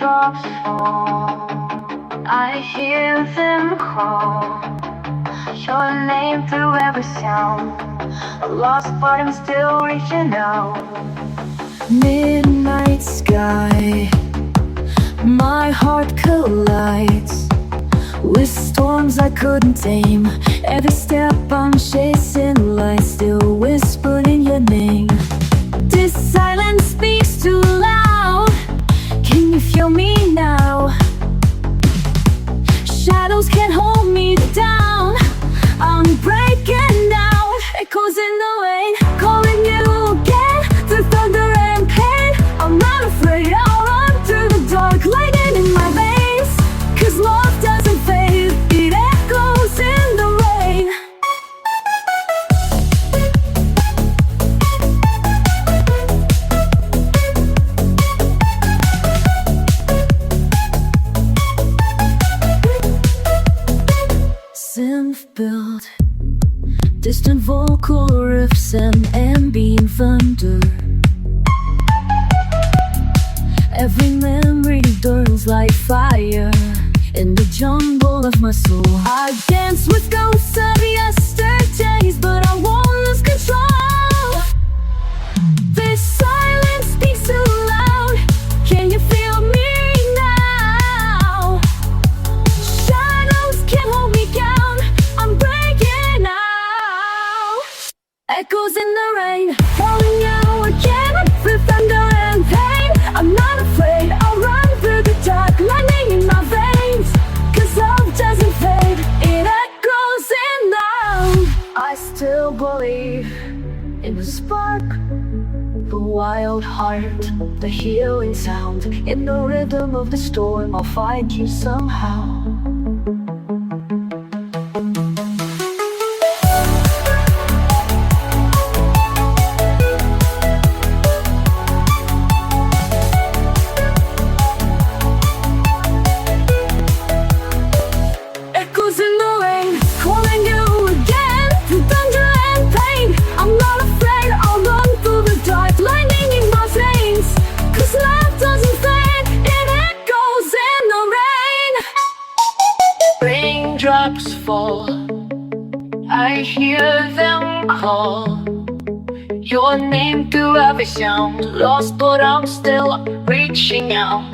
Raindrops fall, I hear them call your name through every sound. Lost but I'm still reaching out. Midnight sky, my heart collides with storms I couldn't tame. Every step I'm chasing light, still whispered in your name. This silence speaks too loud. Can you feel me now? Shadows can't hold me down. I'm breaking now. Echoes in the rain, calling you again through thunder and pain. I'm not afraid, I'll run through the dark, lightning in my veins. 'Cause love doesn't fade, it echoes in the rain. Synth build, distant vocal riffs and ambient thunder. Every memory burns like fire in the jungle of my soul. I dance with ghosts of yesterdays, but I won't lose control. This silence speaks too loud. Can you feel me now? Shadows can't hold me down. I'm breaking out. Echoes in the rain, calling you again through thunder and pain. I'm not afraid, I'll run through the dark, lightning in my veins. 'Cause love doesn't fade, it echoes in now. I still believe in the spark, the wild heart, the healing sound. In the rhythm of the storm, I'll find you somehow. Echoes in the rain, calling you again through thunder and pain. I'm not afraid, I'll run through the dark, lightning in my veins. 'Cause love doesn't fade, it echoes in the rain. Raindrops fall, I hear them call your name through every sound. Lost but I'm still reaching out.